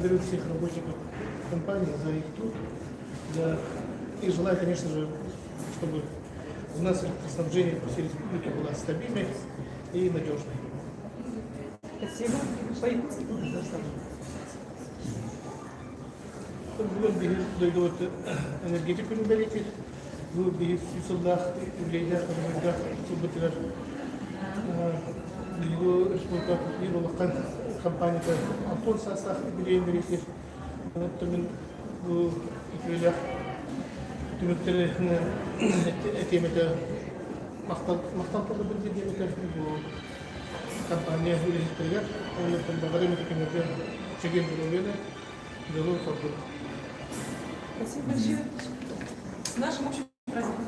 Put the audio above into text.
Благодарю всех работников компании за их труд. И желаю, конечно же, чтобы у нас электроснабжение по всей республике было стабильной и надежной. Спасибо. По-якутски. Бүгін бейгіз дойдуыты энергетик өнімдерекет, бұл бейгіз сүйсілдақ, үлейдер, қадымыздақ, сұлбытылар, бейгі республика бір олыққан компанияда алтон састақ үлейдерекет, түмін бұл икелер, түміктері әтеметі мақтан тұрды білді деметер, бұл компания үлейдерге, олықтың бағарым өтекенерге чеген білугені, делу фордук. Спасибо большое. С нашим общим праздником.